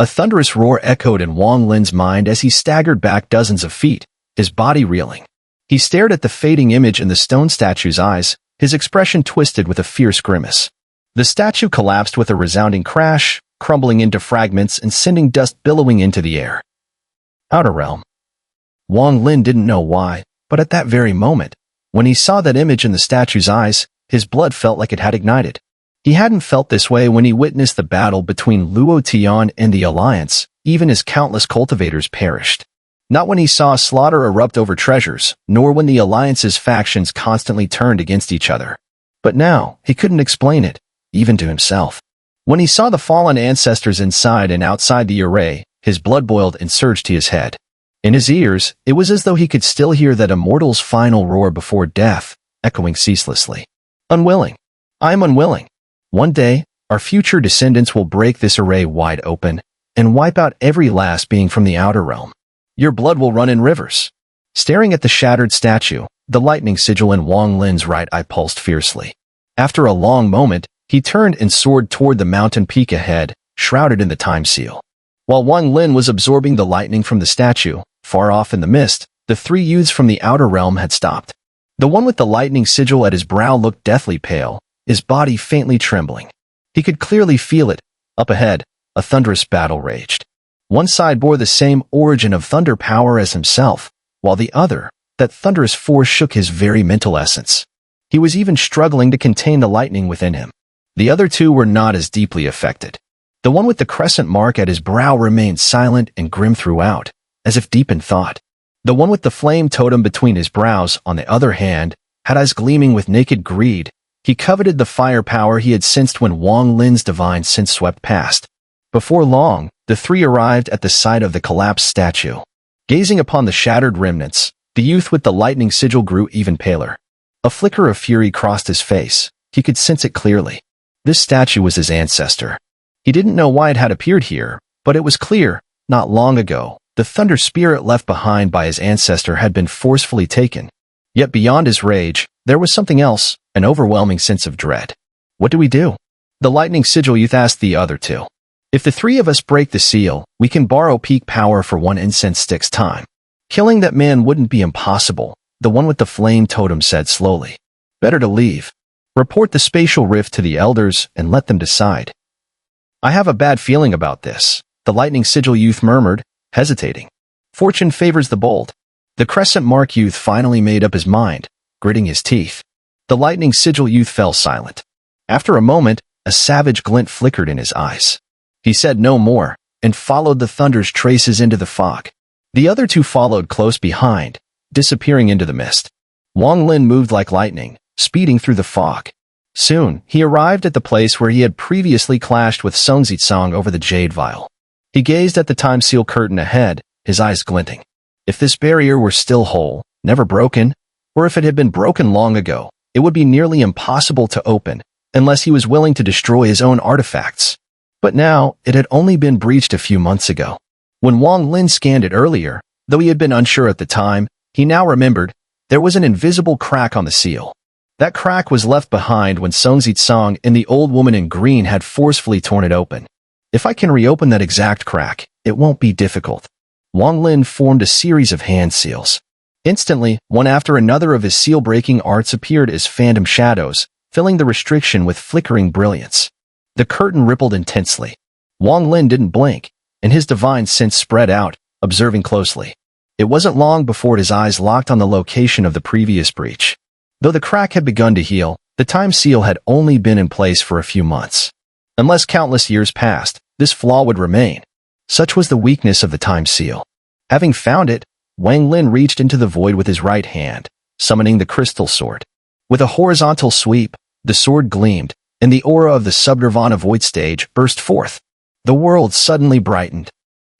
A thunderous roar echoed in Wong Lin's mind as he staggered back dozens of feet, his body reeling. He stared at the fading image in the stone statue's eyes, his expression twisted with a fierce grimace. The statue collapsed with a resounding crash, crumbling into fragments and sending dust billowing into the air. Outer Realm. Wong Lin didn't know why, but at that very moment, when he saw that image in the statue's eyes, his blood felt like it had ignited. He hadn't felt this way when he witnessed the battle between Luo Tian and the Alliance, even as countless cultivators perished. Not when he saw slaughter erupt over treasures, nor when the Alliance's factions constantly turned against each other. But now, he couldn't explain it, even to himself. When he saw the fallen ancestors inside and outside the array, his blood boiled and surged to his head. In his ears, it was as though he could still hear that immortal's final roar before death, echoing ceaselessly. Unwilling. I am unwilling. One day, our future descendants will break this array wide open and wipe out every last being from the outer realm. Your blood will run in rivers. Staring at the shattered statue, the lightning sigil in Wong Lin's right eye pulsed fiercely. After a long moment, he turned and soared toward the mountain peak ahead, shrouded in the time seal. While Wong Lin was absorbing the lightning from the statue, far off in the mist, the three youths from the outer realm had stopped. The one with the lightning sigil at his brow looked deathly pale, his body faintly trembling. He could clearly feel it. Up ahead, a thunderous battle raged. One side bore the same origin of thunder power as himself, while the other, that thunderous force shook his very mental essence. He was even struggling to contain the lightning within him. The other two were not as deeply affected. The one with the crescent mark at his brow remained silent and grim throughout, as if deep in thought. The one with the flame totem between his brows, on the other hand, had eyes gleaming with naked greed. He coveted the firepower he had sensed when Wong Lin's divine sense swept past. Before long, the three arrived at the site of the collapsed statue. Gazing upon the shattered remnants, the youth with the lightning sigil grew even paler. A flicker of fury crossed his face. He could sense it clearly. This statue was his ancestor. He didn't know why it had appeared here, but it was clear, not long ago, the thunder spirit left behind by his ancestor had been forcefully taken. Yet beyond his rage, there was something else, an overwhelming sense of dread. What do we do? The lightning sigil youth asked the other two. If the three of us break the seal, we can borrow peak power for one incense stick's time. Killing that man wouldn't be impossible, the one with the flame totem said slowly. Better to leave. Report the spatial rift to the elders and let them decide. I have a bad feeling about this, the lightning sigil youth murmured, hesitating. Fortune favors the bold. The crescent mark youth finally made up his mind, gritting his teeth. The lightning sigil youth fell silent. After a moment, a savage glint flickered in his eyes. He said no more, and followed the thunder's traces into the fog. The other two followed close behind, disappearing into the mist. Wong Lin moved like lightning, speeding through the fog. Soon, he arrived at the place where he had previously clashed with Xun'er over the jade vial. He gazed at the time seal curtain ahead, his eyes glinting. If this barrier were still whole, never broken, or if it had been broken long ago, it would be nearly impossible to open, unless he was willing to destroy his own artifacts. But now, it had only been breached a few months ago. When Wong Lin scanned it earlier, though he had been unsure at the time, he now remembered, there was an invisible crack on the seal. That crack was left behind when Xun'er and the old woman in green had forcefully torn it open. If I can reopen that exact crack, it won't be difficult. Wong Lin formed a series of hand seals. Instantly, one after another of his seal-breaking arts appeared as phantom shadows, filling the restriction with flickering brilliance. The curtain rippled intensely. Wong Lin didn't blink, and his divine sense spread out, observing closely. It wasn't long before his eyes locked on the location of the previous breach. Though the crack had begun to heal, the time seal had only been in place for a few months. Unless countless years passed, this flaw would remain. Such was the weakness of the time seal. Having found it, Wang Lin reached into the void with his right hand, summoning the crystal sword. With a horizontal sweep, the sword gleamed, and the aura of the Subnirvana void stage burst forth. The world suddenly brightened.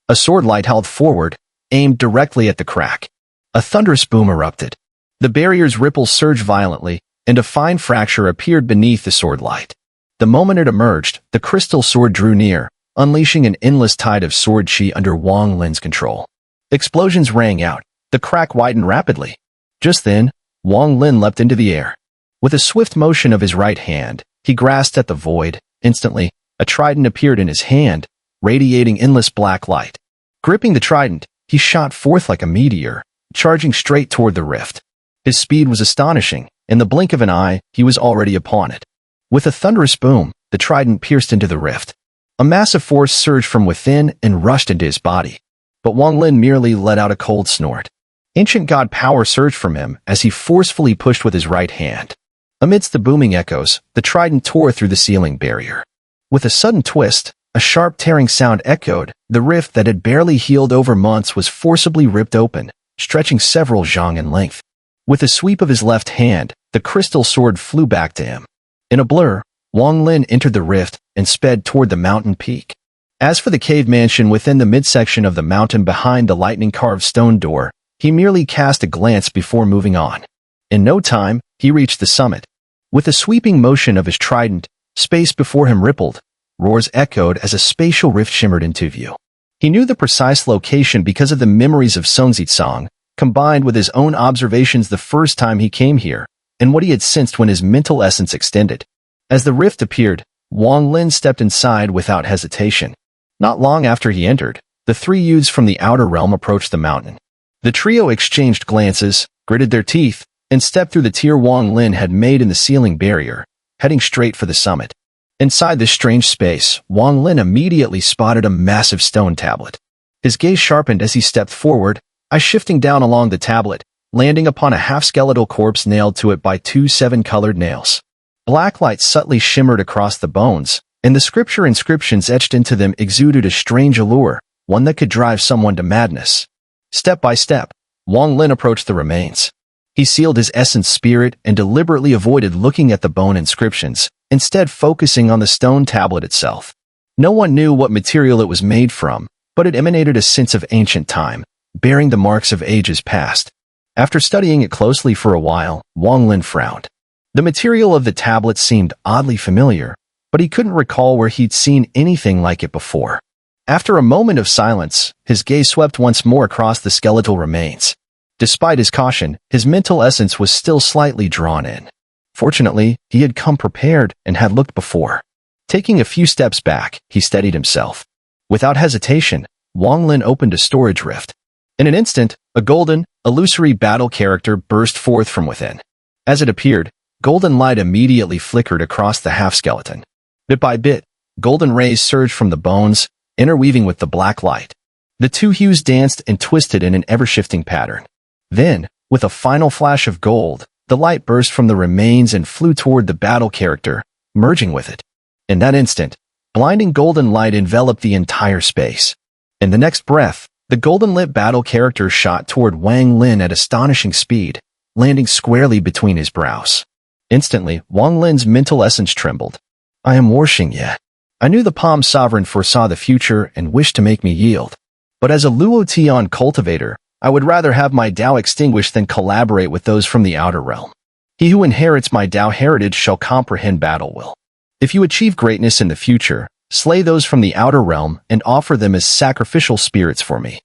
A sword light held forward, aimed directly at the crack. A thunderous boom erupted. The barrier's ripples surged violently, and a fine fracture appeared beneath the sword light. The moment it emerged, the crystal sword drew near, unleashing an endless tide of sword chi under Wong Lin's control. Explosions rang out. The crack widened rapidly. Just then, Wong Lin leapt into the air. With a swift motion of his right hand, he grasped at the void. Instantly, a trident appeared in his hand, radiating endless black light. Gripping the trident, he shot forth like a meteor, charging straight toward the rift. His speed was astonishing. In the blink of an eye, he was already upon it. With a thunderous boom, the trident pierced into the rift. A massive force surged from within and rushed into his body. But Wong Lin merely let out a cold snort. Ancient god power surged from him as he forcefully pushed with his right hand. Amidst the booming echoes, the trident tore through the ceiling barrier. With a sudden twist, a sharp tearing sound echoed. The rift that had barely healed over months was forcibly ripped open, stretching several zhang in length. With a sweep of his left hand, the crystal sword flew back to him. In a blur, Wong Lin entered the rift and sped toward the mountain peak. As for the cave mansion within the midsection of the mountain behind the lightning-carved stone door, he merely cast a glance before moving on. In no time, he reached the summit. With a sweeping motion of his trident, space before him rippled. Roars echoed as a spatial rift shimmered into view. He knew the precise location because of the memories of Song, combined with his own observations the first time he came here, and what he had sensed when his mental essence extended. As the rift appeared, Wong Lin stepped inside without hesitation. Not long after he entered, the three youths from the outer realm approached the mountain. The trio exchanged glances, gritted their teeth, and stepped through the tier Wong Lin had made in the ceiling barrier, heading straight for the summit. Inside this strange space, Wong Lin immediately spotted a massive stone tablet. His gaze sharpened as he stepped forward, eyes shifting down along the tablet, landing upon a half-skeletal corpse nailed to it by two seven-colored nails. Black light subtly shimmered across the bones, and the scripture inscriptions etched into them exuded a strange allure, one that could drive someone to madness. Step by step, Wong Lin approached the remains. He sealed his essence spirit and deliberately avoided looking at the bone inscriptions, instead focusing on the stone tablet itself. No one knew what material it was made from, but it emanated a sense of ancient time, bearing the marks of ages past. After studying it closely for a while, Wong Lin frowned. The material of the tablet seemed oddly familiar, but he couldn't recall where he'd seen anything like it before. After a moment of silence, his gaze swept once more across the skeletal remains. Despite his caution, his mental essence was still slightly drawn in. Fortunately, he had come prepared and had looked before. Taking a few steps back, he steadied himself. Without hesitation, Wong Lin opened a storage rift. In an instant, a golden, illusory battle character burst forth from within. As it appeared, golden light immediately flickered across the half-skeleton. Bit by bit, golden rays surged from the bones, interweaving with the black light. The two hues danced and twisted in an ever-shifting pattern. Then, with a final flash of gold, the light burst from the remains and flew toward the battle character, merging with it. In that instant, blinding golden light enveloped the entire space. In the next breath, the golden-lit battle character shot toward Wang Lin at astonishing speed, landing squarely between his brows. Instantly, Wong Lin's mental essence trembled. I am Xun'er. I knew the Palm Sovereign foresaw the future and wished to make me yield. But as a Luo Tian cultivator, I would rather have my Dao extinguished than collaborate with those from the outer realm. He who inherits my Dao heritage shall comprehend battle will. If you achieve greatness in the future, slay those from the outer realm and offer them as sacrificial spirits for me.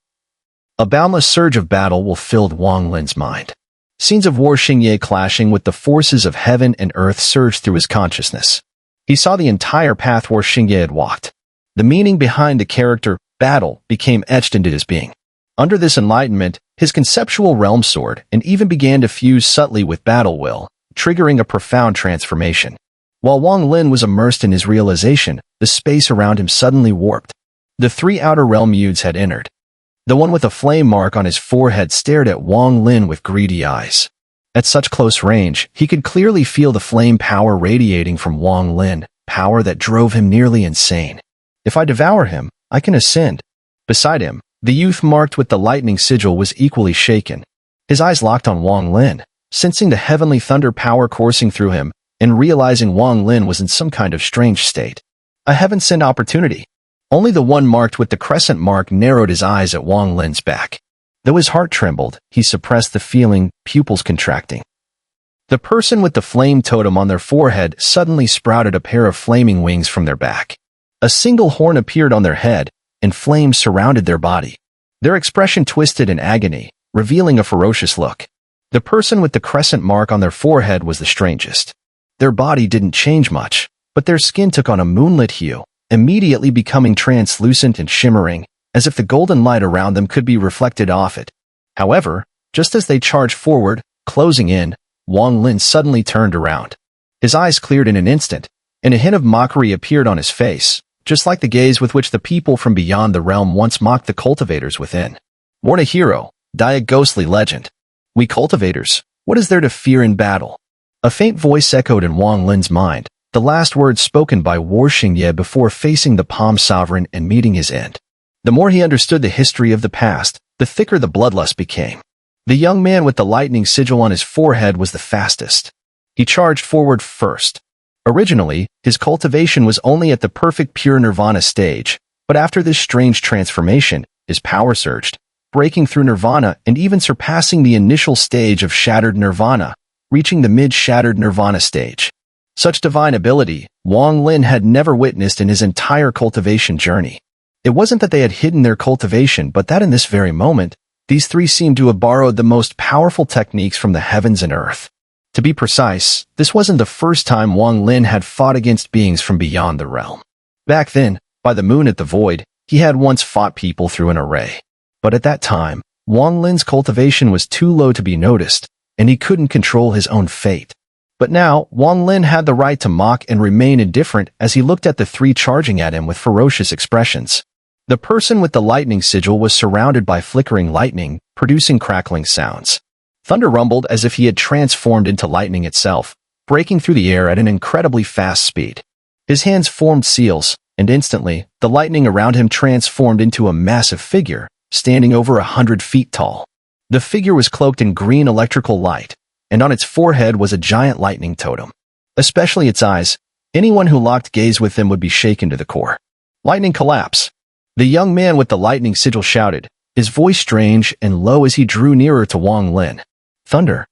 A boundless surge of battle will fill Wong Lin's mind. Scenes of Xun'er clashing with the forces of heaven and earth surged through his consciousness. He saw the entire path Xun'er had walked. The meaning behind the character, battle, became etched into his being. Under this enlightenment, his conceptual realm soared and even began to fuse subtly with battle will, triggering a profound transformation. While Wong Lin was immersed in his realization, the space around him suddenly warped. The three outer realm youths had entered. The one with a flame mark on his forehead stared at Wong Lin with greedy eyes. At such close range, he could clearly feel the flame power radiating from Wong Lin, power that drove him nearly insane. If I devour him, I can ascend. Beside him, the youth marked with the lightning sigil was equally shaken. His eyes locked on Wong Lin, sensing the heavenly thunder power coursing through him, and realizing Wong Lin was in some kind of strange state. A heaven-sent opportunity. Only the one marked with the crescent mark narrowed his eyes at Wong Lin's back. Though his heart trembled, he suppressed the feeling, pupils contracting. The person with the flame totem on their forehead suddenly sprouted a pair of flaming wings from their back. A single horn appeared on their head, and flames surrounded their body. Their expression twisted in agony, revealing a ferocious look. The person with the crescent mark on their forehead was the strangest. Their body didn't change much, but their skin took on a moonlit hue, immediately becoming translucent and shimmering, as if the golden light around them could be reflected off it. However, just as they charged forward, closing in, Wong Lin suddenly turned around. His eyes cleared in an instant, and a hint of mockery appeared on his face, just like the gaze with which the people from beyond the realm once mocked the cultivators within. Born a hero, die a ghostly legend. We cultivators, what is there to fear in battle? A faint voice echoed in Wong Lin's mind, the last words spoken by War Xingye before facing the Palm Sovereign and meeting his end. The more he understood the history of the past, the thicker the bloodlust became. The young man with the lightning sigil on his forehead was the fastest. He charged forward first. Originally, his cultivation was only at the perfect pure nirvana stage, but after this strange transformation, his power surged, breaking through nirvana and even surpassing the initial stage of shattered nirvana, reaching the mid-shattered nirvana stage. Such divine ability, Wong Lin had never witnessed in his entire cultivation journey. It wasn't that they had hidden their cultivation, but that in this very moment, these three seemed to have borrowed the most powerful techniques from the heavens and earth. To be precise, this wasn't the first time Wong Lin had fought against beings from beyond the realm. Back then, by the moon at the void, he had once fought people through an array. But at that time, Wong Lin's cultivation was too low to be noticed, and he couldn't control his own fate. But now, Wong Lin had the right to mock and remain indifferent as he looked at the three charging at him with ferocious expressions. The person with the lightning sigil was surrounded by flickering lightning, producing crackling sounds. Thunder rumbled as if he had transformed into lightning itself, breaking through the air at an incredibly fast speed. His hands formed seals, and instantly, the lightning around him transformed into a massive figure, standing over 100 feet tall. The figure was cloaked in green electrical light, and on its forehead was a giant lightning totem. Especially its eyes, anyone who locked gaze with them would be shaken to the core. Lightning collapse. The young man with the lightning sigil shouted, his voice strange and low as he drew nearer to Wong Lin. Thunder.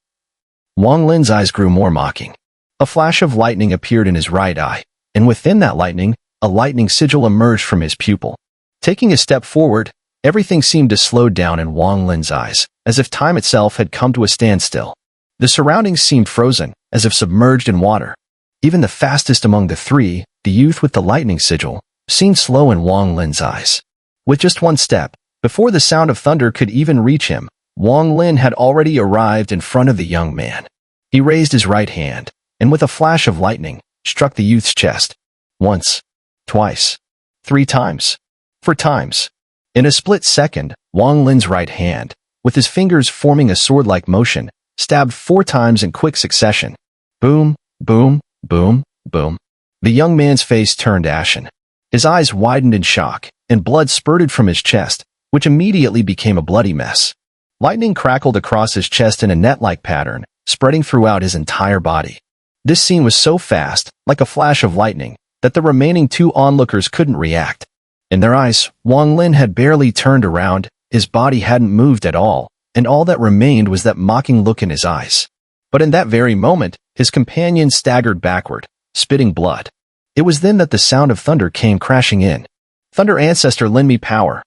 Wong Lin's eyes grew more mocking. A flash of lightning appeared in his right eye, and within that lightning, a lightning sigil emerged from his pupil. Taking a step forward, everything seemed to slow down in Wong Lin's eyes, as if time itself had come to a standstill. The surroundings seemed frozen, as if submerged in water. Even the fastest among the three, the youth with the lightning sigil, seemed slow in Wong Lin's eyes. With just one step, before the sound of thunder could even reach him, Wong Lin had already arrived in front of the young man. He raised his right hand, and with a flash of lightning, struck the youth's chest. Once, twice, 3 times, 4 times. In a split second, Wong Lin's right hand, with his fingers forming a sword-like motion, stabbed 4 times in quick succession. Boom, boom, boom, boom. The young man's face turned ashen. His eyes widened in shock, and blood spurted from his chest, which immediately became a bloody mess. Lightning crackled across his chest in a net-like pattern, spreading throughout his entire body. This scene was so fast, like a flash of lightning, that the remaining 2 onlookers couldn't react. In their eyes, Wong Lin had barely turned around, his body hadn't moved at all, and all that remained was that mocking look in his eyes. But in that very moment, his companion staggered backward, spitting blood. It was then that the sound of thunder came crashing in. Thunder Ancestor, lend me power.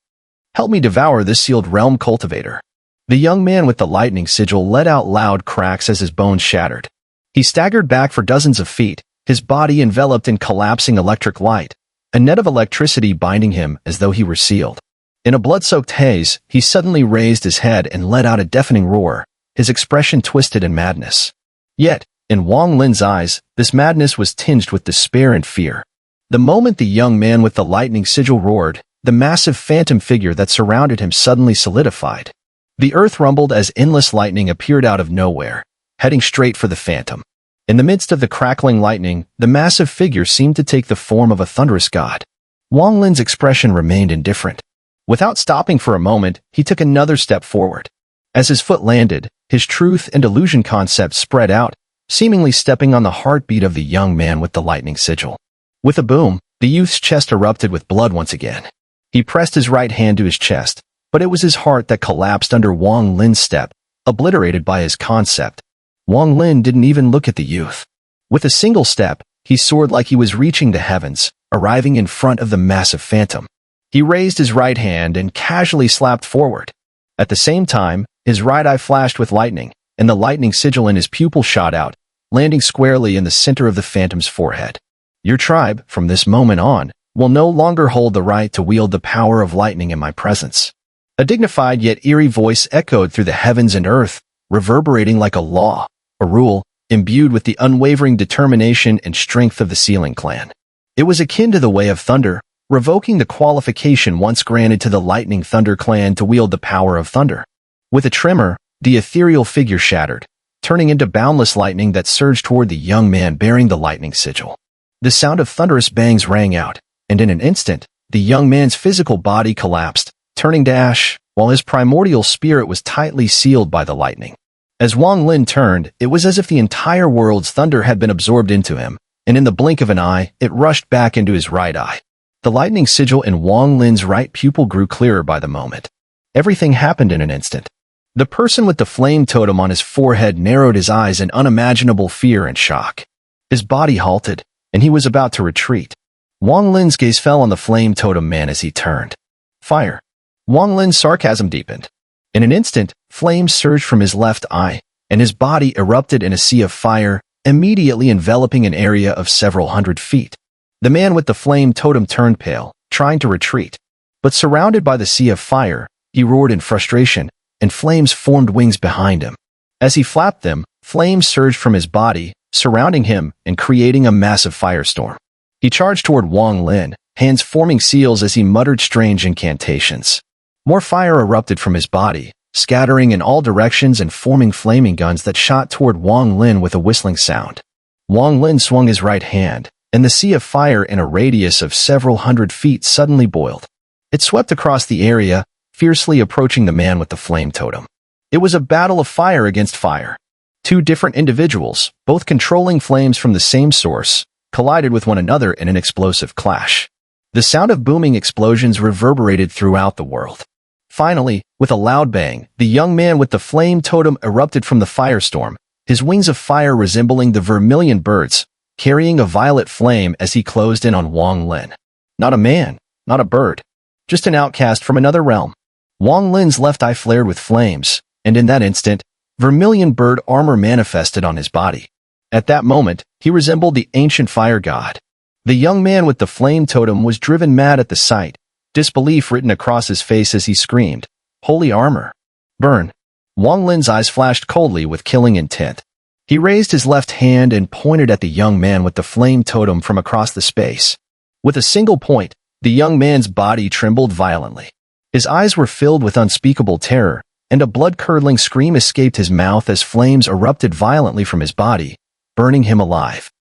Help me devour this sealed realm cultivator. The young man with the lightning sigil let out loud cracks as his bones shattered. He staggered back for dozens of feet, his body enveloped in collapsing electric light, a net of electricity binding him as though he were sealed. In a blood-soaked haze, he suddenly raised his head and let out a deafening roar, his expression twisted in madness. Yet, in Wong Lin's eyes, this madness was tinged with despair and fear. The moment the young man with the lightning sigil roared, the massive phantom figure that surrounded him suddenly solidified. The earth rumbled as endless lightning appeared out of nowhere, heading straight for the phantom. In the midst of the crackling lightning, the massive figure seemed to take the form of a thunderous god. Wong Lin's expression remained indifferent. Without stopping for a moment, he took another step forward. As his foot landed, his truth and illusion concept spread out, seemingly stepping on the heartbeat of the young man with the lightning sigil. With a boom, the youth's chest erupted with blood once again. He pressed his right hand to his chest, but it was his heart that collapsed under Wong Lin's step, obliterated by his concept. Wong Lin didn't even look at the youth. With a single step, he soared like he was reaching the heavens, arriving in front of the massive phantom. He raised his right hand and casually slapped forward. At the same time, his right eye flashed with lightning, and the lightning sigil in his pupil shot out, landing squarely in the center of the phantom's forehead. Your tribe, from this moment on, will no longer hold the right to wield the power of lightning in my presence." A dignified yet eerie voice echoed through the heavens and earth, reverberating like a law, a rule, imbued with the unwavering determination and strength of the Sealing clan. It was akin to the Way of Thunder, revoking the qualification once granted to the Lightning Thunder clan to wield the power of thunder. With a tremor, the ethereal figure shattered, turning into boundless lightning that surged toward the young man bearing the lightning sigil. The sound of thunderous bangs rang out, and in an instant, the young man's physical body collapsed, turning to ash, while his primordial spirit was tightly sealed by the lightning. As Wong Lin turned, it was as if the entire world's thunder had been absorbed into him, and in the blink of an eye, it rushed back into his right eye. The lightning sigil in Wong Lin's right pupil grew clearer by the moment. Everything happened in an instant. The person with the flame totem on his forehead narrowed his eyes in unimaginable fear and shock. His body halted, and he was about to retreat. Wong Lin's gaze fell on the flame totem man as he turned. Fire. Wong Lin's sarcasm deepened. In an instant, flames surged from his left eye, and his body erupted in a sea of fire, immediately enveloping an area of several hundred feet. The man with the flame totem turned pale, trying to retreat. But surrounded by the sea of fire, he roared in frustration, and flames formed wings behind him. As he flapped them, flames surged from his body, surrounding him and creating a massive firestorm. He charged toward Wong Lin, hands forming seals as he muttered strange incantations. More fire erupted from his body, scattering in all directions and forming flaming guns that shot toward Wong Lin with a whistling sound. Wong Lin swung his right hand, and the sea of fire in a radius of several hundred feet suddenly boiled. It swept across the area, fiercely approaching the man with the flame totem. It was a battle of fire against fire. Two different individuals, both controlling flames from the same source, collided with one another in an explosive clash. The sound of booming explosions reverberated throughout the world. Finally, with a loud bang, the young man with the flame totem erupted from the firestorm, his wings of fire resembling the vermilion birds, carrying a violet flame as he closed in on Wong Lin. Not a man, not a bird, just an outcast from another realm. Wong Lin's left eye flared with flames, and in that instant, vermilion bird armor manifested on his body. At that moment, he resembled the ancient fire god. The young man with the flame totem was driven mad at the sight, disbelief written across his face as he screamed, "Holy armor! Burn!" Wong Lin's eyes flashed coldly with killing intent. He raised his left hand and pointed at the young man with the flame totem from across the space. With a single point, the young man's body trembled violently. His eyes were filled with unspeakable terror, and a blood-curdling scream escaped his mouth as flames erupted violently from his body, burning him alive.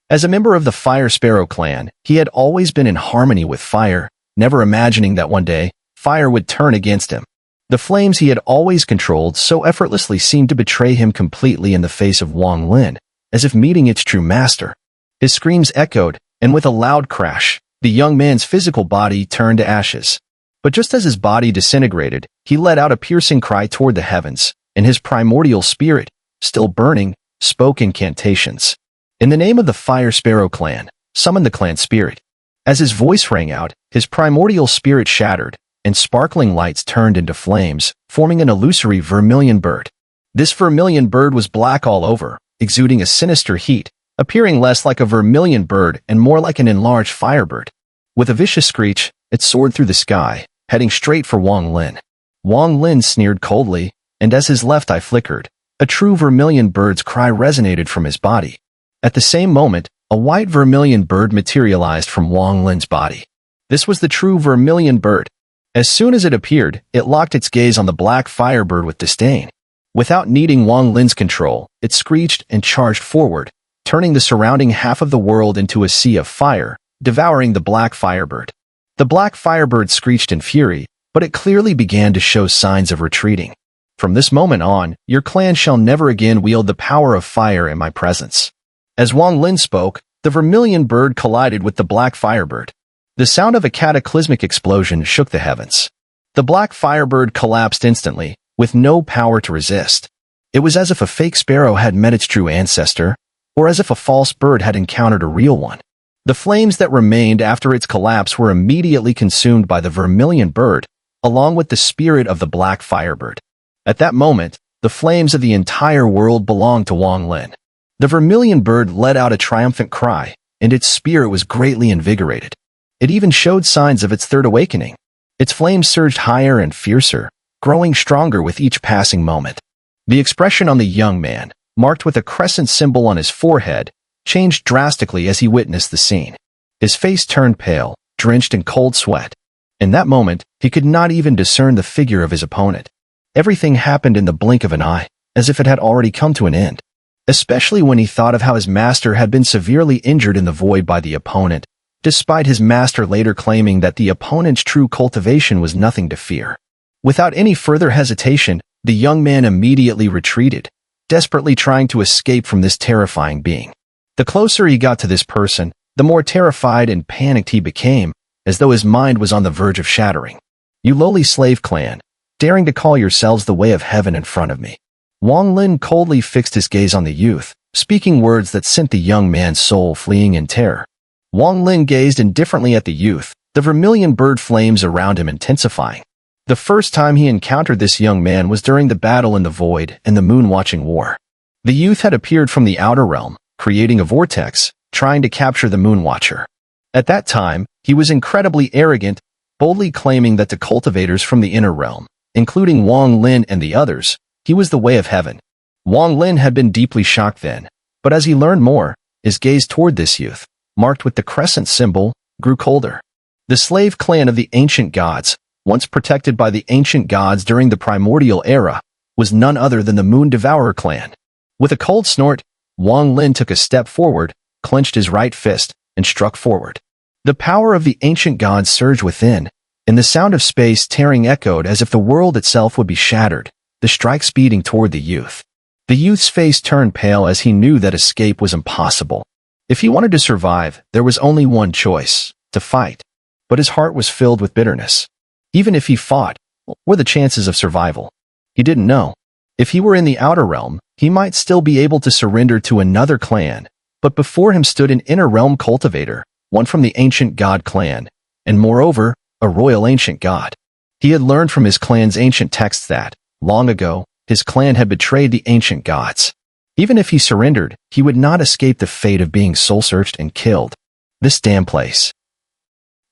As a member of the Fire Sparrow clan, he had always been in harmony with fire, never imagining that one day, fire would turn against him. The flames he had always controlled so effortlessly seemed to betray him completely in the face of Wong Lin, as if meeting its true master. His screams echoed, and with a loud crash, the young man's physical body turned to ashes. But just as his body disintegrated, he let out a piercing cry toward the heavens, and his primordial spirit, still burning, spoke incantations. In the name of the Fire Sparrow clan, summon the clan spirit. As his voice rang out, his primordial spirit shattered, and sparkling lights turned into flames, forming an illusory vermilion bird. This vermilion bird was black all over, exuding a sinister heat, appearing less like a vermilion bird and more like an enlarged firebird. With a vicious screech, it soared through the sky, heading straight for Wong Lin. Wong Lin sneered coldly, and as his left eye flickered, a true vermilion bird's cry resonated from his body. At the same moment, a white vermilion bird materialized from Wong Lin's body. This was the true vermilion bird. As soon as it appeared, it locked its gaze on the black firebird with disdain. Without needing Wong Lin's control, it screeched and charged forward, turning the surrounding half of the world into a sea of fire, devouring the black firebird. The black firebird screeched in fury, but it clearly began to show signs of retreating. From this moment on, your clan shall never again wield the power of fire in my presence. As Wong Lin spoke, the vermilion bird collided with the black firebird. The sound of a cataclysmic explosion shook the heavens. The black firebird collapsed instantly, with no power to resist. It was as if a fake sparrow had met its true ancestor, or as if a false bird had encountered a real one. The flames that remained after its collapse were immediately consumed by the vermilion bird, along with the spirit of the black firebird. At that moment, the flames of the entire world belonged to Wong Lin. The vermilion bird let out a triumphant cry, and its spirit was greatly invigorated. It even showed signs of its third awakening. Its flames surged higher and fiercer, growing stronger with each passing moment. The expression on the young man, marked with a crescent symbol on his forehead, changed drastically as he witnessed the scene. His face turned pale, drenched in cold sweat. In that moment, he could not even discern the figure of his opponent. Everything happened in the blink of an eye, as if it had already come to an end. Especially when he thought of how his master had been severely injured in the void by the opponent, despite his master later claiming that the opponent's true cultivation was nothing to fear. Without any further hesitation, the young man immediately retreated, desperately trying to escape from this terrifying being. The closer he got to this person, the more terrified and panicked he became, as though his mind was on the verge of shattering. "You lowly slave clan, daring to call yourselves the way of heaven in front of me." Wong Lin coldly fixed his gaze on the youth, speaking words that sent the young man's soul fleeing in terror. Wong Lin gazed indifferently at the youth, the vermilion bird flames around him intensifying. The first time he encountered this young man was during the battle in the void and the moon-watching war. The youth had appeared from the outer realm, creating a vortex, trying to capture the moon-watcher. At that time, he was incredibly arrogant, boldly claiming that to cultivators from the inner realm, including Wong Lin and the others, he was the way of heaven. Wong Lin had been deeply shocked then, but as he learned more, his gaze toward this youth, marked with the crescent symbol, grew colder. The slave clan of the ancient gods, once protected by the ancient gods during the primordial era, was none other than the Moon Devourer clan. With a cold snort, Wong Lin took a step forward, clenched his right fist, and struck forward. The power of the ancient gods surged within, and the sound of space tearing echoed as if the world itself would be shattered, the strike speeding toward the youth. The youth's face turned pale as he knew that escape was impossible. If he wanted to survive, there was only one choice, to fight. But his heart was filled with bitterness. Even if he fought, what were the chances of survival? He didn't know. If he were in the outer realm, he might still be able to surrender to another clan, but before him stood an inner realm cultivator, one from the ancient god clan, and moreover, a royal ancient god. He had learned from his clan's ancient texts that, long ago, his clan had betrayed the ancient gods. Even if he surrendered, he would not escape the fate of being soul-searched and killed. This damn place.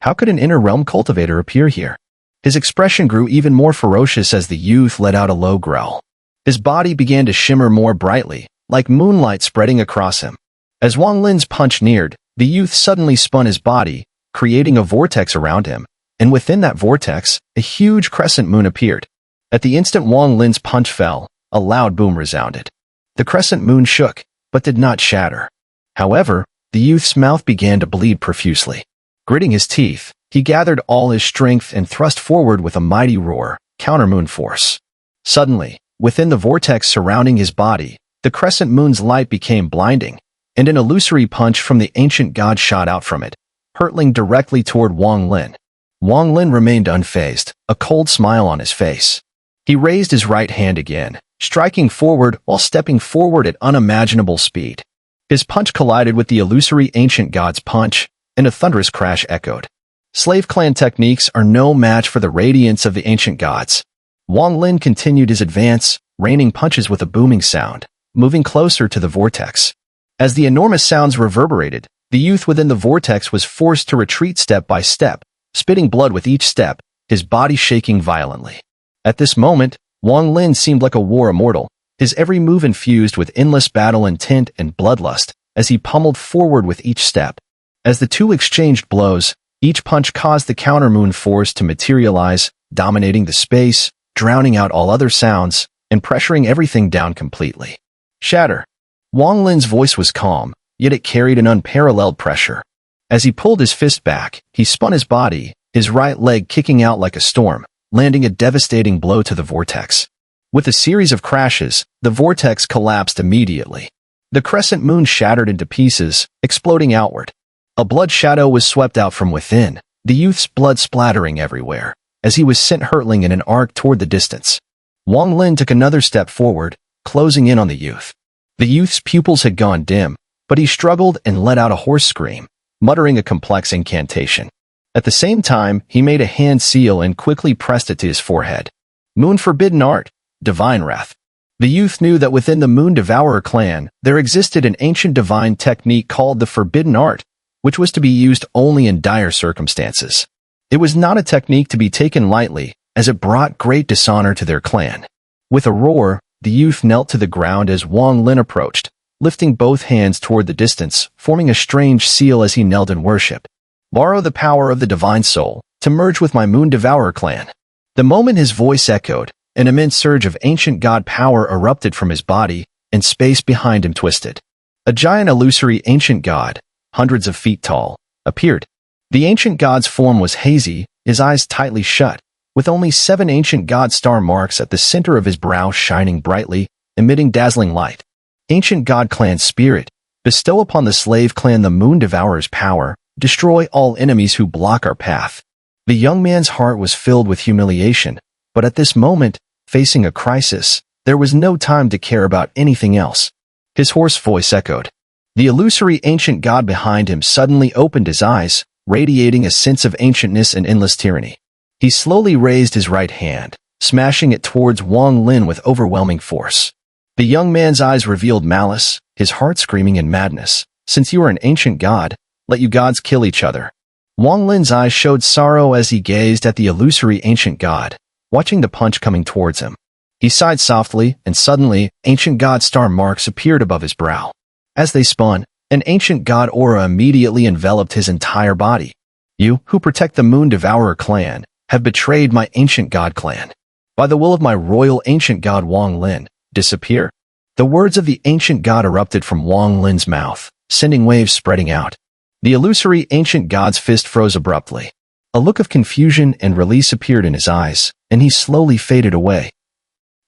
How could an inner realm cultivator appear here? His expression grew even more ferocious as the youth let out a low growl. His body began to shimmer more brightly, like moonlight spreading across him. As Wong Lin's punch neared, the youth suddenly spun his body, creating a vortex around him, and within that vortex, a huge crescent moon appeared. At the instant Wong Lin's punch fell, a loud boom resounded. The crescent moon shook, but did not shatter. However, the youth's mouth began to bleed profusely. Gritting his teeth, he gathered all his strength and thrust forward with a mighty roar, counter-moon force. Suddenly, within the vortex surrounding his body, the crescent moon's light became blinding, and an illusory punch from the ancient god shot out from it, hurtling directly toward Wong Lin. Wong Lin remained unfazed, a cold smile on his face. He raised his right hand again, striking forward while stepping forward at unimaginable speed. His punch collided with the illusory ancient god's punch, and a thunderous crash echoed. Slave clan techniques are no match for the radiance of the ancient gods. Wong Lin continued his advance, raining punches with a booming sound, moving closer to the vortex. As the enormous sounds reverberated, the youth within the vortex was forced to retreat step by step, spitting blood with each step, his body shaking violently. At this moment, Wong Lin seemed like a war immortal, his every move infused with endless battle intent and bloodlust, as he pummeled forward with each step. As the two exchanged blows, each punch caused the counter-moon force to materialize, dominating the space, drowning out all other sounds, and pressuring everything down completely. Shatter. Wong Lin's voice was calm, yet it carried an unparalleled pressure. As he pulled his fist back, he spun his body, his right leg kicking out like a storm, landing a devastating blow to the vortex. With a series of crashes, the vortex collapsed immediately. The crescent moon shattered into pieces, exploding outward. A blood shadow was swept out from within, the youth's blood splattering everywhere, as he was sent hurtling in an arc toward the distance. Wong Lin took another step forward, closing in on the youth. The youth's pupils had gone dim, but he struggled and let out a hoarse scream, muttering a complex incantation. At the same time, he made a hand seal and quickly pressed it to his forehead. Moon Forbidden Art, Divine Wrath. The youth knew that within the Moon Devourer clan, there existed an ancient divine technique called the Forbidden Art, which was to be used only in dire circumstances. It was not a technique to be taken lightly, as it brought great dishonor to their clan. With a roar, the youth knelt to the ground as Wong Lin approached, lifting both hands toward the distance, forming a strange seal as he knelt in worship. Borrow the power of the divine soul to merge with my moon devourer clan. The moment his voice echoed, an immense surge of ancient god power erupted from his body, and space behind him twisted. A giant illusory ancient god, hundreds of feet tall, appeared. The ancient god's form was hazy, his eyes tightly shut, with only 7 ancient god star marks at the center of his brow shining brightly, emitting dazzling light. Ancient god clan spirit, bestow upon the slave clan the moon devourer's power, destroy all enemies who block our path. The young man's heart was filled with humiliation, but at this moment, facing a crisis, there was no time to care about anything else. His hoarse voice echoed. The illusory ancient god behind him suddenly opened his eyes, radiating a sense of ancientness and endless tyranny. He slowly raised his right hand, smashing it towards Wong Lin with overwhelming force. The young man's eyes revealed malice, his heart screaming in madness. Since you are an ancient god, let you gods kill each other. Wong Lin's eyes showed sorrow as he gazed at the illusory ancient god, watching the punch coming towards him. He sighed softly, and suddenly, ancient god star marks appeared above his brow. As they spun, an ancient god aura immediately enveloped his entire body. You, who protect the moon devourer clan, have betrayed my ancient god clan. By the will of my royal ancient god Wong Lin, disappear. The words of the ancient god erupted from Wong Lin's mouth, sending waves spreading out. The illusory ancient god's fist froze abruptly. A look of confusion and release appeared in his eyes, and he slowly faded away.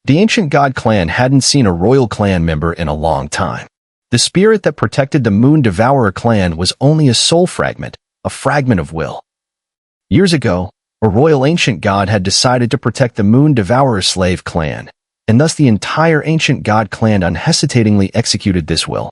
The ancient god clan hadn't seen a royal clan member in a long time. The spirit that protected the moon devourer clan was only a soul fragment, a fragment of will. Years ago, a royal ancient god had decided to protect the moon devourer slave clan, and thus the entire ancient god clan unhesitatingly executed this will.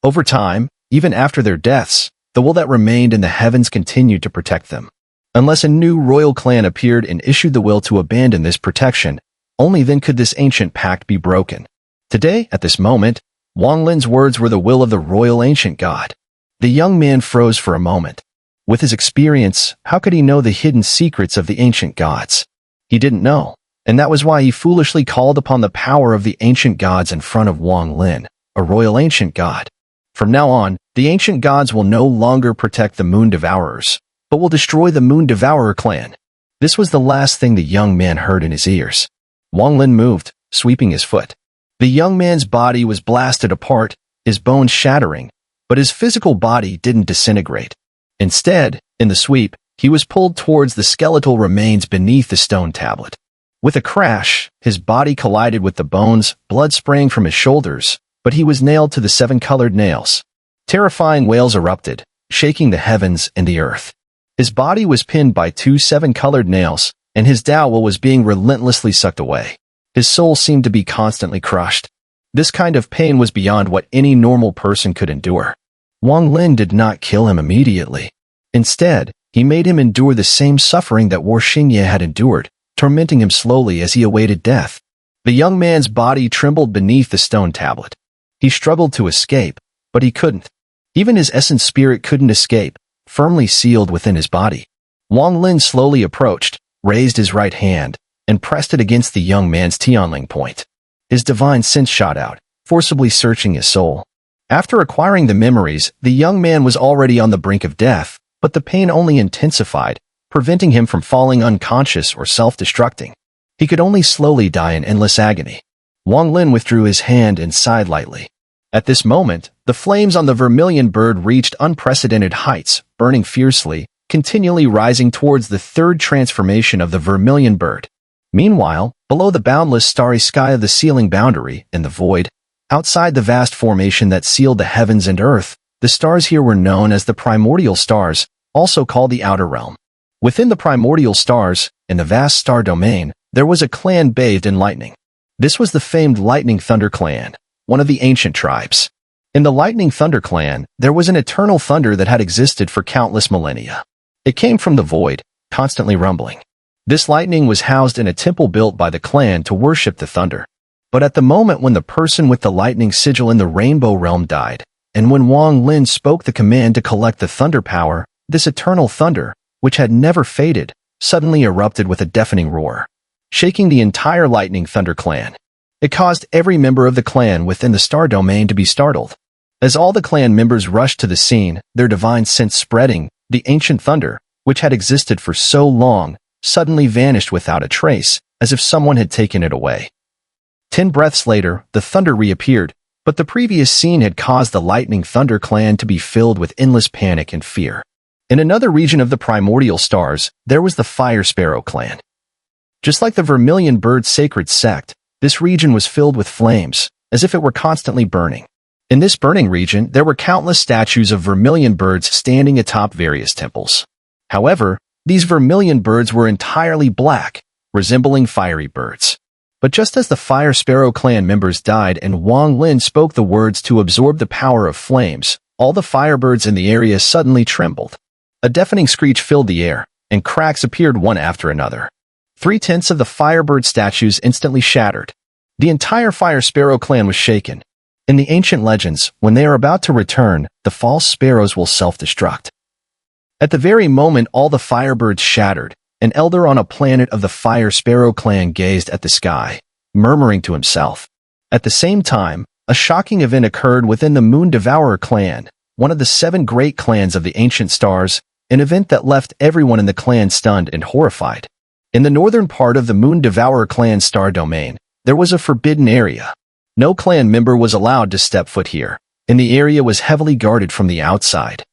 Over time, even after their deaths, the will that remained in the heavens continued to protect them. Unless a new royal clan appeared and issued the will to abandon this protection, only then could this ancient pact be broken. Today, at this moment, Wong Lin's words were the will of the royal ancient god. The young man froze for a moment. With his experience, how could he know the hidden secrets of the ancient gods? He didn't know, and that was why he foolishly called upon the power of the ancient gods in front of Wong Lin, a royal ancient god. From now on, the ancient gods will no longer protect the moon devourers, but will destroy the moon devourer clan. This was the last thing the young man heard in his ears. Wong Lin moved, sweeping his foot. The young man's body was blasted apart, his bones shattering, but his physical body didn't disintegrate. Instead, in the sweep, he was pulled towards the skeletal remains beneath the stone tablet. With a crash, his body collided with the bones, blood spraying from his shoulders, but he was nailed to the 7 colored nails. Terrifying wails erupted, shaking the heavens and the earth. His body was pinned by 2 7-colored nails, and his dowel was being relentlessly sucked away. His soul seemed to be constantly crushed. This kind of pain was beyond what any normal person could endure. Wong Lin did not kill him immediately. Instead, he made him endure the same suffering that Xun'er had endured, tormenting him slowly as he awaited death. The young man's body trembled beneath the stone tablet. He struggled to escape, but he couldn't. Even his essence spirit couldn't escape, firmly sealed within his body. Wong Lin slowly approached, raised his right hand, and pressed it against the young man's Tianling point. His divine sense shot out, forcibly searching his soul. After acquiring the memories, the young man was already on the brink of death, but the pain only intensified, preventing him from falling unconscious or self-destructing. He could only slowly die in endless agony. Wong Lin withdrew his hand and sighed lightly. At this moment, the flames on the Vermilion bird reached unprecedented heights, burning fiercely, continually rising towards the 3rd transformation of the Vermilion bird. Meanwhile, below the boundless starry sky of the sealing boundary, in the void, outside the vast formation that sealed the heavens and earth, the stars here were known as the primordial stars, also called the outer realm. Within the primordial stars, in the vast star domain, there was a clan bathed in lightning. This was the famed Lightning Thunder clan, one of the ancient tribes. In the Lightning Thunder clan, there was an eternal thunder that had existed for countless millennia. It came from the void, constantly rumbling. This lightning was housed in a temple built by the clan to worship the thunder. But at the moment when the person with the lightning sigil in the rainbow realm died, and when Wong Lin spoke the command to collect the thunder power, this eternal thunder, which had never faded, suddenly erupted with a deafening roar, shaking the entire Lightning Thunder clan. It caused every member of the clan within the star domain to be startled. As all the clan members rushed to the scene, their divine sense spreading, the ancient thunder, which had existed for so long, suddenly vanished without a trace, as if someone had taken it away. 10 breaths later, the thunder reappeared, but the previous scene had caused the Lightning Thunder clan to be filled with endless panic and fear. In another region of the primordial stars, there was the Fire Sparrow clan. Just like the Vermilion bird's sacred sect, this region was filled with flames, as if it were constantly burning. In this burning region, there were countless statues of Vermilion birds standing atop various temples. However, these Vermilion birds were entirely black, resembling fiery birds. But just as the Fire Sparrow clan members died and Wong Lin spoke the words to absorb the power of flames, all the firebirds in the area suddenly trembled. A deafening screech filled the air, and cracks appeared one after another. 3/10 of the firebird statues instantly shattered. The entire Fire Sparrow clan was shaken. In the ancient legends, when they are about to return, the false sparrows will self-destruct. At the very moment all the firebirds shattered, an elder on a planet of the Fire Sparrow clan gazed at the sky, murmuring to himself. At the same time, a shocking event occurred within the Moon Devourer clan, one of the 7 great clans of the ancient stars, an event that left everyone in the clan stunned and horrified. In the northern part of the Moon Devourer clan star domain, there was a forbidden area. No clan member was allowed to step foot here, and the area was heavily guarded from the outside.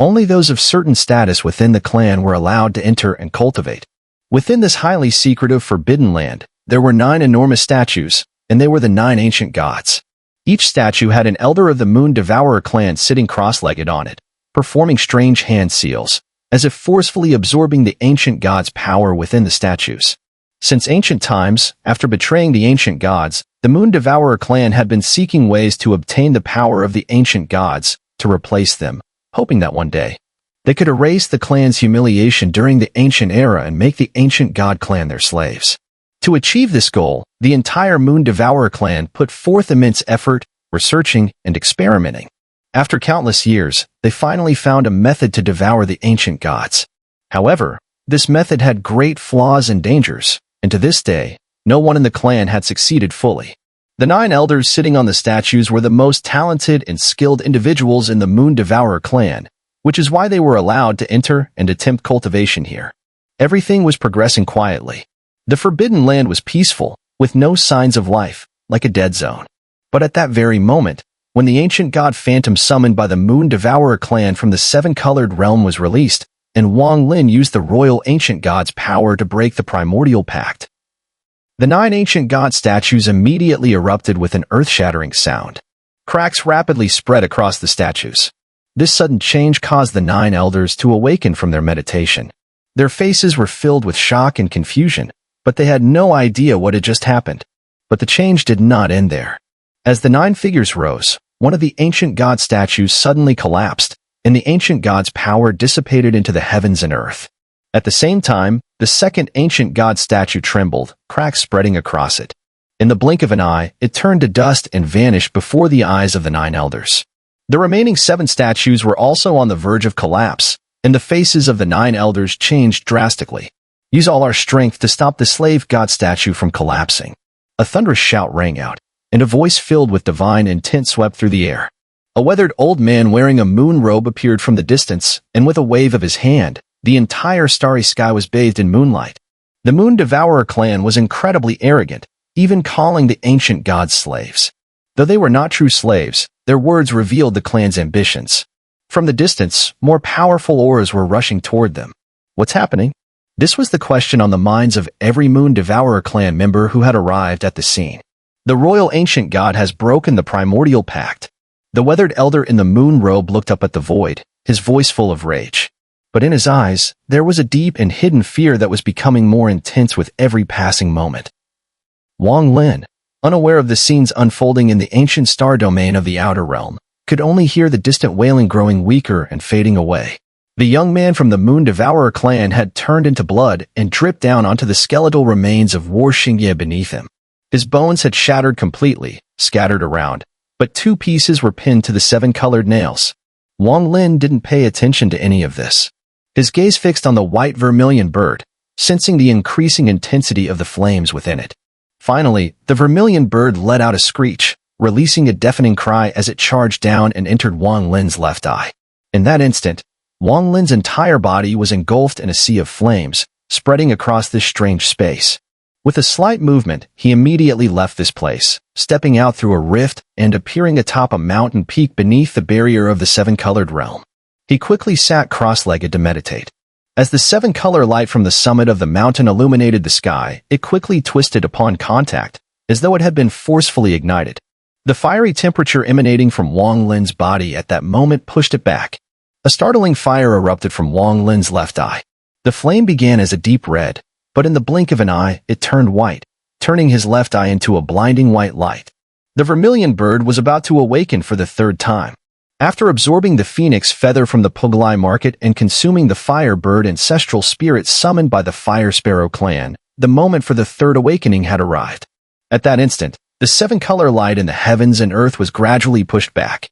Only those of certain status within the clan were allowed to enter and cultivate. Within this highly secretive forbidden land, there were 9 enormous statues, and they were the 9 ancient gods. Each statue had an elder of the Moon Devourer clan sitting cross-legged on it, performing strange hand seals, as if forcefully absorbing the ancient gods' power within the statues. Since ancient times, after betraying the ancient gods, the Moon Devourer clan had been seeking ways to obtain the power of the ancient gods, to replace them, hoping that one day they could erase the clan's humiliation during the ancient era and make the ancient god clan their slaves. To achieve this goal, the entire Moon Devourer clan put forth immense effort, researching, and experimenting. After countless years, they finally found a method to devour the ancient gods. However, this method had great flaws and dangers, and to this day, no one in the clan had succeeded fully. The 9 elders sitting on the statues were the most talented and skilled individuals in the Moon Devourer clan, which is why they were allowed to enter and attempt cultivation here. Everything was progressing quietly. The Forbidden Land was peaceful, with no signs of life, like a dead zone. But at that very moment, when the ancient god Phantom summoned by the Moon Devourer clan from the 7-colored realm was released, and Wong Lin used the royal ancient god's power to break the primordial pact. The 9 ancient god statues immediately erupted with an earth-shattering sound. Cracks rapidly spread across the statues. This sudden change caused the 9 elders to awaken from their meditation. Their faces were filled with shock and confusion, but they had no idea what had just happened. But the change did not end there. As the 9 figures rose, one of the ancient god statues suddenly collapsed, and the ancient god's power dissipated into the heavens and earth. At the same time, the second ancient god statue trembled, cracks spreading across it. In the blink of an eye, it turned to dust and vanished before the eyes of the 9 elders. The remaining 7 statues were also on the verge of collapse, and the faces of the 9 elders changed drastically. Use all our strength to stop the slave god statue from collapsing. A thunderous shout rang out, and a voice filled with divine intent swept through the air. A weathered old man wearing a moon robe appeared from the distance, and with a wave of his hand, the entire starry sky was bathed in moonlight. The Moon Devourer clan was incredibly arrogant, even calling the ancient gods slaves. Though they were not true slaves, their words revealed the clan's ambitions. From the distance, more powerful auras were rushing toward them. What's happening? This was the question on the minds of every Moon Devourer clan member who had arrived at the scene. The royal ancient god has broken the primordial pact. The weathered elder in the moon robe looked up at the void, his voice full of rage. But in his eyes, there was a deep and hidden fear that was becoming more intense with every passing moment. Wong Lin, unaware of the scenes unfolding in the ancient star domain of the outer realm, could only hear the distant wailing growing weaker and fading away. The young man from the Moon Devourer clan had turned into blood and dripped down onto the skeletal remains of War Xun'er beneath him. His bones had shattered completely, scattered around, but 2 pieces were pinned to the 7-colored nails. Wong Lin didn't pay attention to any of this. His gaze fixed on the white vermilion bird, sensing the increasing intensity of the flames within it. Finally, the vermilion bird let out a screech, releasing a deafening cry as it charged down and entered Wong Lin's left eye. In that instant, Wong Lin's entire body was engulfed in a sea of flames, spreading across this strange space. With a slight movement, he immediately left this place, stepping out through a rift and appearing atop a mountain peak beneath the barrier of the 7-colored realm. He quickly sat cross-legged to meditate. As the 7-color light from the summit of the mountain illuminated the sky, it quickly twisted upon contact, as though it had been forcefully ignited. The fiery temperature emanating from Wong Lin's body at that moment pushed it back. A startling fire erupted from Wong Lin's left eye. The flame began as a deep red, but in the blink of an eye, it turned white, turning his left eye into a blinding white light. The vermilion bird was about to awaken for the 3rd time. After absorbing the phoenix feather from the Puglai market and consuming the firebird ancestral spirit summoned by the Fire Sparrow clan, the moment for the 3rd awakening had arrived. At that instant, the 7-color light in the heavens and earth was gradually pushed back.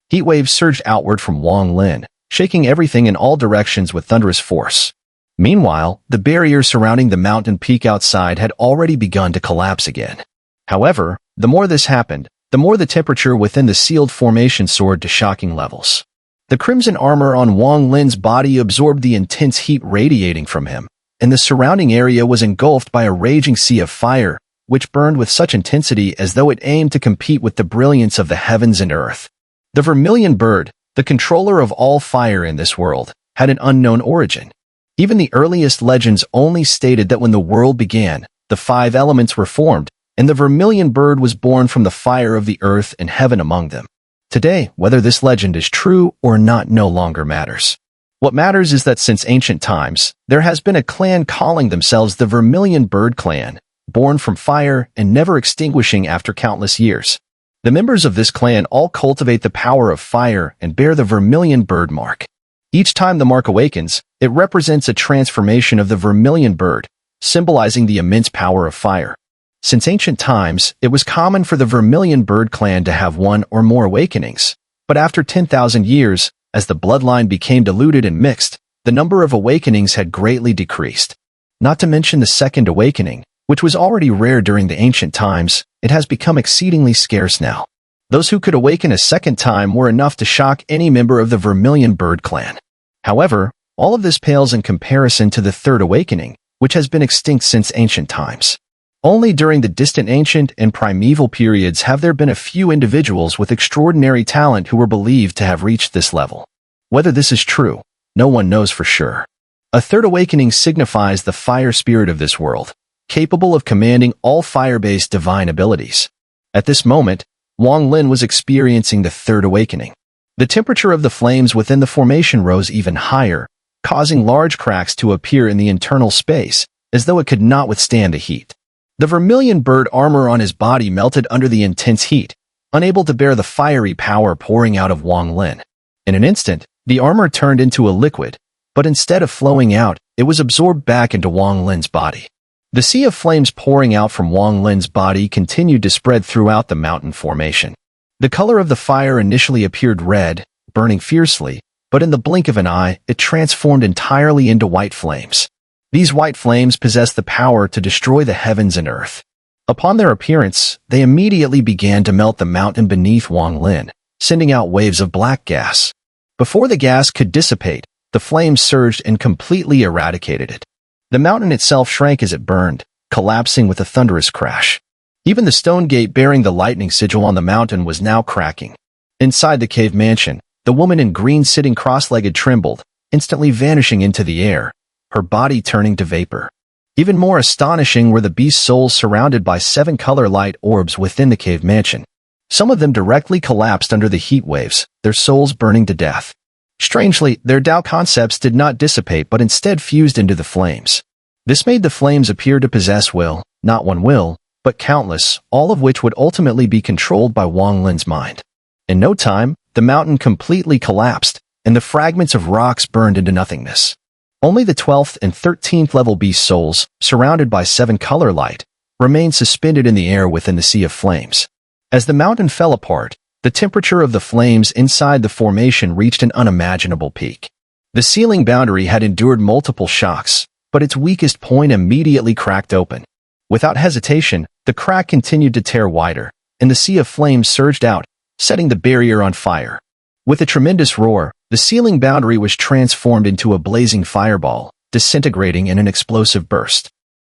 Heat waves surged outward from Wong Lin, shaking everything in all directions with thunderous force. Meanwhile, the barrier surrounding the mountain peak outside had already begun to collapse again. However, the more this happened, the more the temperature within the sealed formation soared to shocking levels. The crimson armor on Wong Lin's body absorbed the intense heat radiating from him, and the surrounding area was engulfed by a raging sea of fire, which burned with such intensity as though it aimed to compete with the brilliance of the heavens and earth. The vermilion bird, the controller of all fire in this world, had an unknown origin. Even the earliest legends only stated that when the world began, the 5 elements were formed, and the vermilion bird was born from the fire of the earth and heaven among them. Today, whether this legend is true or not no longer matters. What matters is that since ancient times, there has been a clan calling themselves the Vermilion Bird Clan, born from fire and never extinguishing after countless years. The members of this clan all cultivate the power of fire and bear the vermilion bird mark. Each time the mark awakens, it represents a transformation of the vermilion bird, symbolizing the immense power of fire. Since ancient times, it was common for the Vermilion Bird Clan to have 1 or more awakenings, but after 10,000 years, as the bloodline became diluted and mixed, the number of awakenings had greatly decreased. Not to mention the 2nd awakening, which was already rare during the ancient times, it has become exceedingly scarce now. Those who could awaken a 2nd time were enough to shock any member of the Vermilion Bird Clan. However, all of this pales in comparison to the 3rd awakening, which has been extinct since ancient times. Only during the distant ancient and primeval periods have there been a few individuals with extraordinary talent who were believed to have reached this level. Whether this is true, no one knows for sure. A 3rd awakening signifies the fire spirit of this world, capable of commanding all fire-based divine abilities. At this moment, Wong Lin was experiencing the 3rd awakening. The temperature of the flames within the formation rose even higher, causing large cracks to appear in the internal space, as though it could not withstand the heat. The vermilion bird armor on his body melted under the intense heat, unable to bear the fiery power pouring out of Wong Lin. In an instant, the armor turned into a liquid, but instead of flowing out, it was absorbed back into Wong Lin's body. The sea of flames pouring out from Wong Lin's body continued to spread throughout the mountain formation. The color of the fire initially appeared red, burning fiercely, but in the blink of an eye, it transformed entirely into white flames. These white flames possessed the power to destroy the heavens and earth. Upon their appearance, they immediately began to melt the mountain beneath Wong Lin, sending out waves of black gas. Before the gas could dissipate, the flames surged and completely eradicated it. The mountain itself shrank as it burned, collapsing with a thunderous crash. Even the stone gate bearing the lightning sigil on the mountain was now cracking. Inside the cave mansion, the woman in green sitting cross-legged trembled, instantly vanishing into the air, her body turning to vapor. Even more astonishing were the beast souls surrounded by 7 color light orbs within the cave mansion. Some of them directly collapsed under the heat waves, their souls burning to death. Strangely, their Tao concepts did not dissipate but instead fused into the flames. This made the flames appear to possess will, not one will, but countless, all of which would ultimately be controlled by Wong Lin's mind. In no time, the mountain completely collapsed, and the fragments of rocks burned into nothingness. Only the 12th and 13th level beast souls, surrounded by 7 color light, remained suspended in the air within the sea of flames. As the mountain fell apart, The temperature of the flames inside the formation reached an unimaginable peak. The ceiling boundary had endured multiple shocks, but its weakest point immediately cracked open. Without hesitation, the crack continued to tear wider, and the sea of flames surged out, setting the barrier on fire. With a tremendous roar, the ceiling boundary was transformed into a blazing fireball, disintegrating in an explosive burst.